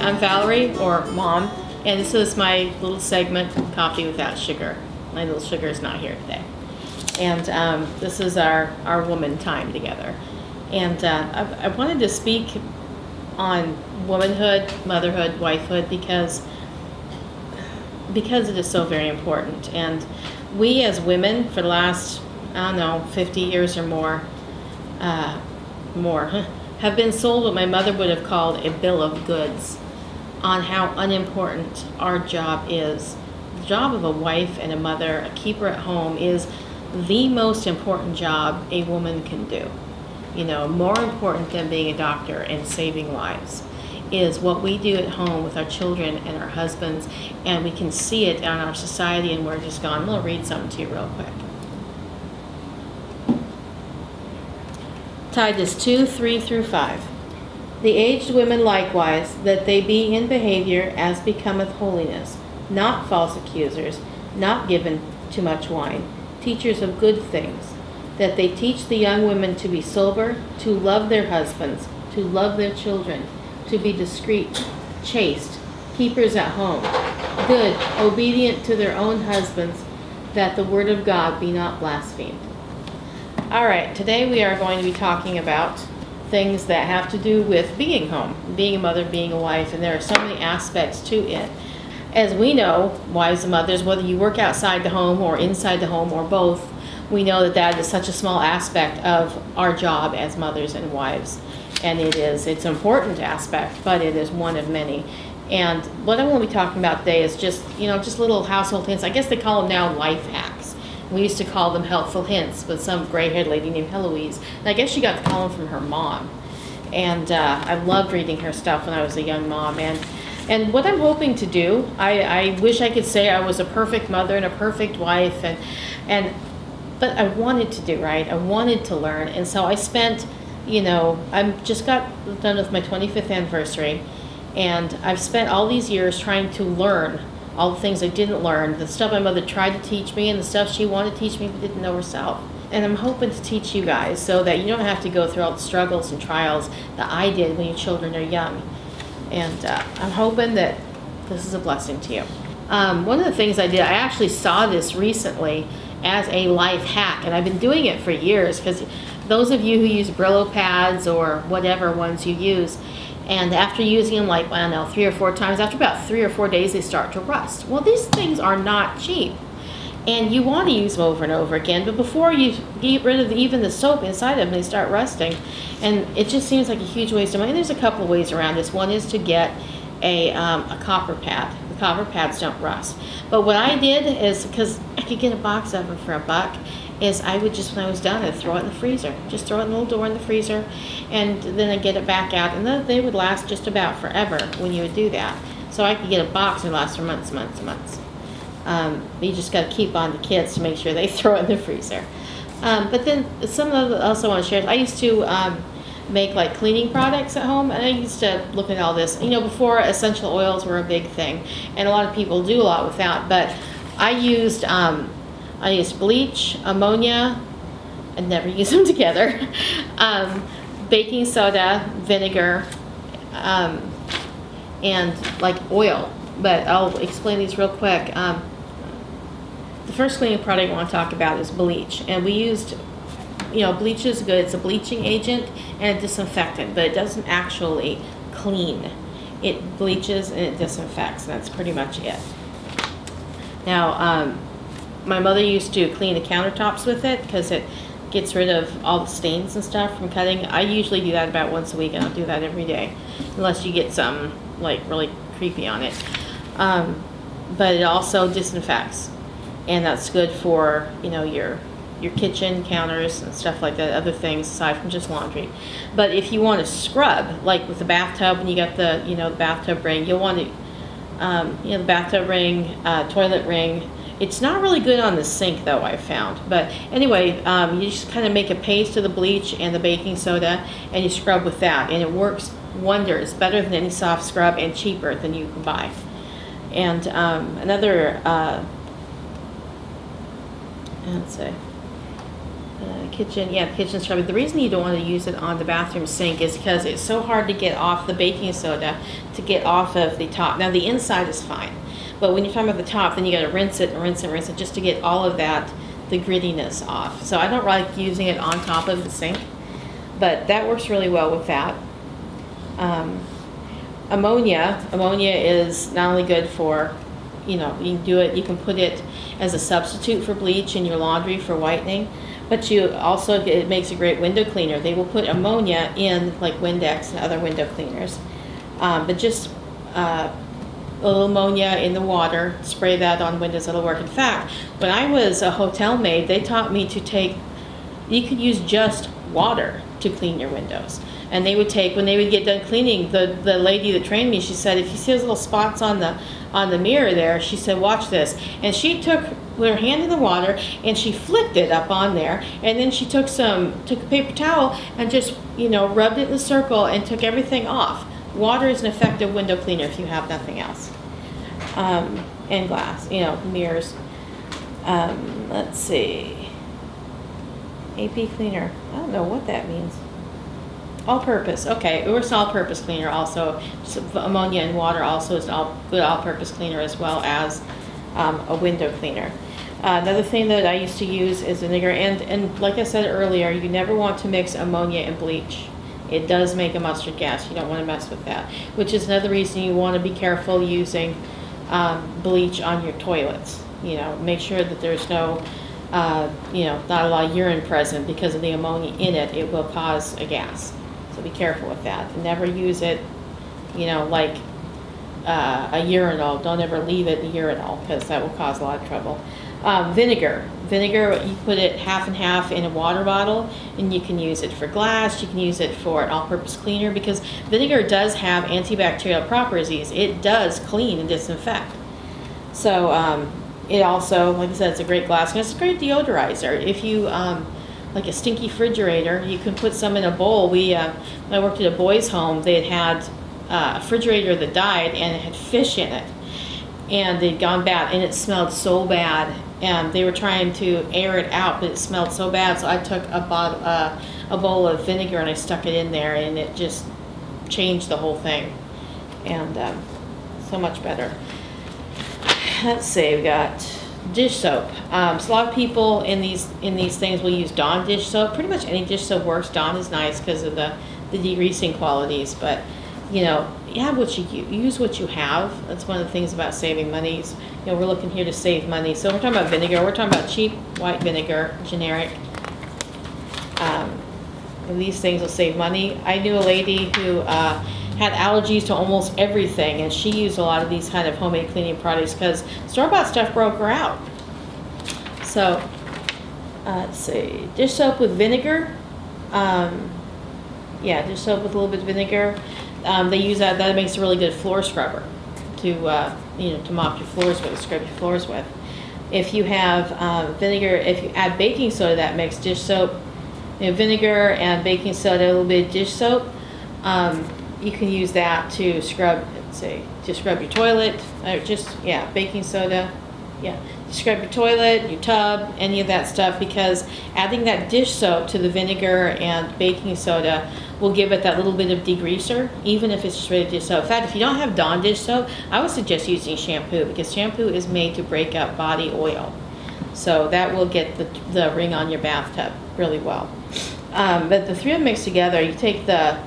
I'm Valerie, or Mom, and this is my little segment, Coffee Without Sugar. My little sugar is not here today. And this is our woman time together. And I wanted to speak on womanhood, motherhood, wifehood, because it is so very important. And we as women, for the last, 50 years or more, have been sold what my mother would have called a bill of goods on how unimportant our job is. The job of a wife and a mother, a keeper at home, is the most important job a woman can do. More important than being a doctor and saving lives is what we do at home with our children and our husbands, and we can see it in our society, and we're just gone. I'm going to read something to you real quick. Titus 2:3-5. The aged women likewise, that they be in behavior as becometh holiness, not false accusers, not given to much wine, teachers of good things, that they teach the young women to be sober, to love their husbands, to love their children, to be discreet, chaste, keepers at home, good, obedient to their own husbands, that the word of God be not blasphemed. All right, today we are going to be talking about things that have to do with being home, being a mother, being a wife, and there are so many aspects to it. As we know, wives and mothers, whether you work outside the home or inside the home or both, we know that is such a small aspect of our job as mothers and wives. And it's an important aspect, but it is one of many. And what I want to be talking about today is just little household hints. I guess they call them now life hacks. We used to call them helpful hints with some gray-haired lady named Heloise. And I guess she got to call them from her mom. And I loved reading her stuff when I was a young mom. And what I'm hoping to do, I wish I could say I was a perfect mother and a perfect wife, but I wanted to do right. I wanted to learn. And so I spent, I just got done with my 25th anniversary. And I've spent all these years trying to learn all the things I didn't learn, the stuff my mother tried to teach me and the stuff she wanted to teach me but didn't know herself. And I'm hoping to teach you guys so that you don't have to go through all the struggles and trials that I did when your children are young. And I'm hoping that this is a blessing to you. One of the things I did, I actually saw this recently as a life hack, and I've been doing it for years, because those of you who use Brillo pads or whatever ones you use, and after using them 3 or 4 times, after about 3 or 4 days, they start to rust. Well, these things are not cheap, and you want to use them over and over again, but before you get rid of even the soap inside of them, they start rusting, and it just seems like a huge waste of money. And there's a couple of ways around this. One is to get a copper pad. The copper pads don't rust. But what I did is, because I could get a box of them for $1, is I would just, when I was done, I'd throw it in the freezer. Just throw it in the little door in the freezer, and then I'd get it back out. And then they would last just about forever when you would do that. So I could get a box and last for months and months and months. You just got to keep on the kids to make sure they throw it in the freezer. But then some of the also want to share, I used to make cleaning products at home, and I used to look at all this. Before essential oils were a big thing, and a lot of people do a lot without, but I used bleach, ammonia, I never use them together, baking soda, vinegar, and oil. But I'll explain these real quick. The first cleaning product I want to talk about is bleach, and we used, bleach is good. It's a bleaching agent and a disinfectant, but it doesn't actually clean. It bleaches and it disinfects, and that's pretty much it. Now, my mother used to clean the countertops with it because it gets rid of all the stains and stuff from cutting. I usually do that about once a week, and I'll do that every day, unless you get some really creepy on it. But it also disinfects, and that's good for your kitchen counters and stuff like that, other things aside from just laundry. But if you want to scrub, with the bathtub, and you got the the bathtub ring, you'll want to the bathtub ring, toilet ring. It's not really good on the sink, though, I've found. But anyway, you just kind of make a paste of the bleach and the baking soda, and you scrub with that, and it works wonders, better than any soft scrub and cheaper than you can buy. And another, let's see. Kitchen scrubber. The reason you don't want to use it on the bathroom sink is because it's so hard to get off the baking soda, to get off of the top. Now the inside is fine, but when you're talking about the top, then you got to rinse it and rinse it and rinse it just to get all of that, the grittiness off. So I don't like using it on top of the sink, but that works really well with that. Ammonia is not only good for, you can do it, you can put it as a substitute for bleach in your laundry for whitening, but it makes a great window cleaner. They will put ammonia in like Windex and other window cleaners, but just a little ammonia in the water, spray that on windows, it'll work. In fact, when I was a hotel maid, they taught me you could use just water to clean your windows. And they would when they would get done cleaning, the lady that trained me, she said, if you see those little spots on the mirror there, she said, watch this. And she took her hand in the water and she flicked it up on there, and then she took a paper towel and just, rubbed it in a circle and took everything off. Water is an effective window cleaner if you have nothing else. And glass, mirrors. Let's see. AP cleaner. I don't know what that means. All-purpose. Okay, or it's all-purpose cleaner also. Ammonia and water also is a good all-purpose cleaner, as well as a window cleaner. Another thing that I used to use is vinegar, and like I said earlier, you never want to mix ammonia and bleach. It does make a mustard gas. You don't want to mess with that, which is another reason you want to be careful using bleach on your toilets. Make sure that there's no not a lot of urine present, because of the ammonia in it. It will cause a gas. So be careful with that. Never use it, like a urinal. Don't ever leave it in a urinal, because that will cause a lot of trouble. Vinegar, you put it half and half in a water bottle, and you can use it for glass. You can use it for an all-purpose cleaner, because vinegar does have antibacterial properties. It does clean and disinfect. So it also, like I said, it's a great glass, and it's a great deodorizer. If you like a stinky refrigerator, you can put some in a bowl. When I worked at a boys' home, they had a refrigerator that died, and it had fish in it, and they'd gone bad, and it smelled so bad, and they were trying to air it out, but it smelled so bad. So I took a bowl of vinegar and I stuck it in there, and it just changed the whole thing, and so much better. Let's see, we got dish soap. So a lot of people in these things will use Dawn dish soap. Pretty much any dish soap works. Dawn is nice because of the degreasing qualities, but you have what you use what you have. That's one of the things about saving money. We're looking here to save money. So we're talking about vinegar. We're talking about cheap white vinegar, generic. And these things will save money. I knew a lady who had allergies to almost everything, and she used a lot of these kind of homemade cleaning products because store-bought stuff broke her out. So let's see, dish soap with vinegar. Dish soap with a little bit of vinegar. They use that. That makes a really good floor scrubber to mop your floors with, scrub your floors with. If you have vinegar, if you add baking soda, that makes dish soap. Vinegar and baking soda, a little bit of dish soap. You can use that to scrub, to scrub your toilet, or baking soda, to scrub your toilet, your tub, any of that stuff, because adding that dish soap to the vinegar and baking soda will give it that little bit of degreaser, even if it's just regular dish soap. In fact, if you don't have Dawn dish soap, I would suggest using shampoo, because shampoo is made to break up body oil. So that will get the ring on your bathtub really well. But the three of them mixed together, you take the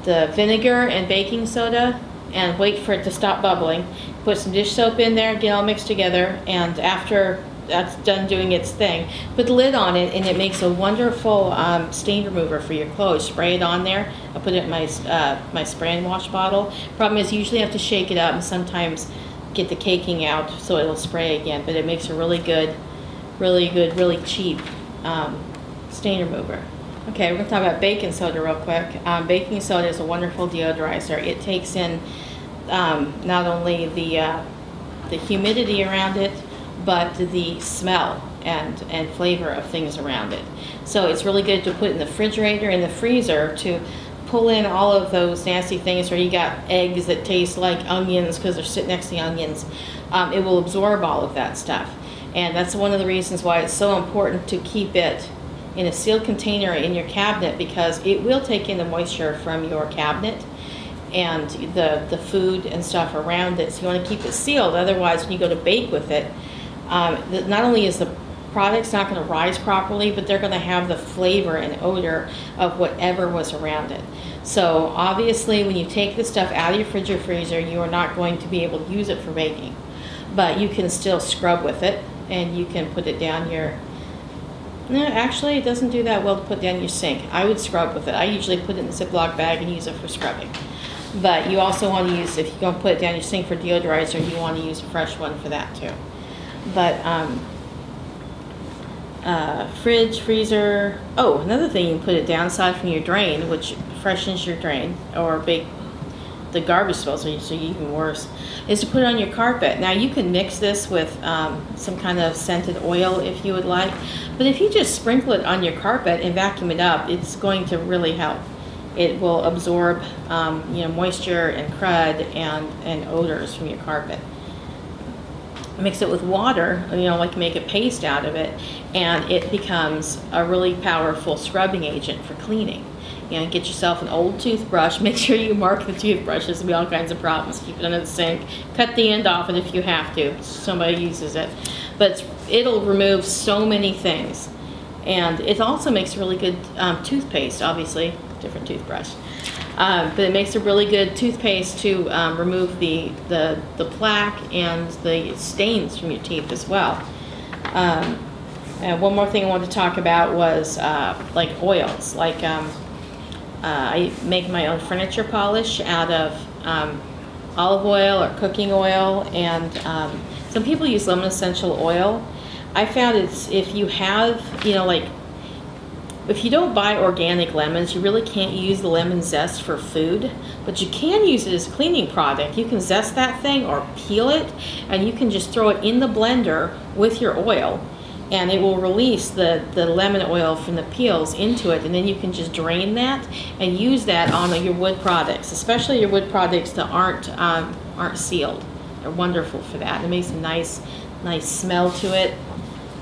vinegar and baking soda and wait for it to stop bubbling. Put some dish soap in there, get it all mixed together, and after that's done doing its thing, put the lid on it, and it makes a wonderful stain remover for your clothes. Spray it on there. I put it in my spray and wash bottle. Problem is, you usually have to shake it up and sometimes get the caking out so it'll spray again, but it makes a really good, really cheap stain remover. Okay, we're going to talk about baking soda real quick. Baking soda is a wonderful deodorizer. It takes in not only the humidity around it, but the smell and flavor of things around it. So it's really good to put in the refrigerator and the freezer to pull in all of those nasty things, where you got eggs that taste like onions because they're sitting next to the onions. It will absorb all of that stuff. And that's one of the reasons why it's so important to keep it in a sealed container in your cabinet, because it will take in the moisture from your cabinet and the food and stuff around it. So you want to keep it sealed. Otherwise, when you go to bake with it, not only is the product's not going to rise properly, but they're going to have the flavor and odor of whatever was around it. So obviously, when you take this stuff out of your fridge or freezer, you are not going to be able to use it for baking. But you can still scrub with it, and you can put it down your... No, actually, it doesn't do that well to put down your sink. I would scrub with it. I usually put it in a Ziploc bag and use it for scrubbing. But you also want to use, if you're going to put it down your sink for deodorizer, you want to use a fresh one for that too. But fridge, freezer. Oh, another thing, you can put it downside from your drain, which freshens your drain, or the garbage disposal, usually even worse, is to put it on your carpet. Now you can mix this with some kind of scented oil if you would like, but if you just sprinkle it on your carpet and vacuum it up, it's going to really help. It will absorb moisture and crud and odors from your carpet. Mix it with water, like make a paste out of it, and it becomes a really powerful scrubbing agent for cleaning. Get yourself an old toothbrush. Make sure you mark the toothbrush. There's going to be all kinds of problems. Keep it under the sink. Cut the end off it if you have to. Somebody uses it. But it'll remove so many things. And it also makes a really good toothpaste, obviously. Different toothbrush. But it makes a really good toothpaste to remove the plaque and the stains from your teeth as well. And one more thing I wanted to talk about was like oils. Like I make my own furniture polish out of olive oil or cooking oil, and some people use lemon essential oil. I found if you have, if you don't buy organic lemons, you really can't use the lemon zest for food, but you can use it as a cleaning product. You can zest that thing or peel it, and you can just throw it in the blender with your oil, and it will release the lemon oil from the peels into it, and then you can just drain that and use that on your wood products, especially your wood products that aren't sealed. They're wonderful for that. It makes a nice smell to it.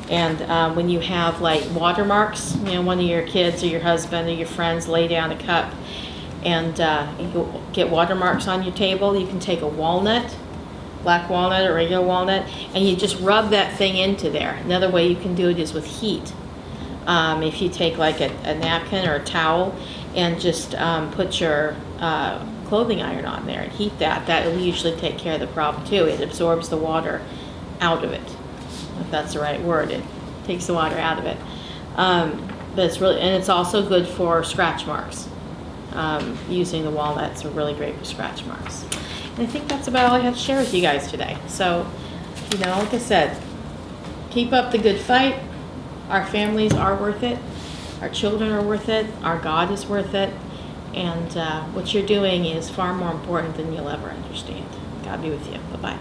And when you have like watermarks, one of your kids or your husband or your friends lay down a cup and you get watermarks on your table, you can take a walnut, black walnut or regular walnut, and you just rub that thing into there. Another way you can do it is with heat. If you take like a napkin or a towel and just put your clothing iron on there and heat that will usually take care of the problem too. It absorbs the water out of it. If that's the right word, it takes the water out of it. But it's also good for scratch marks. Using the walnuts are really great for scratch marks. And I think that's about all I have to share with you guys today. So, like I said, keep up the good fight. Our families are worth it. Our children are worth it. Our God is worth it. And what you're doing is far more important than you'll ever understand. God be with you. Bye-bye.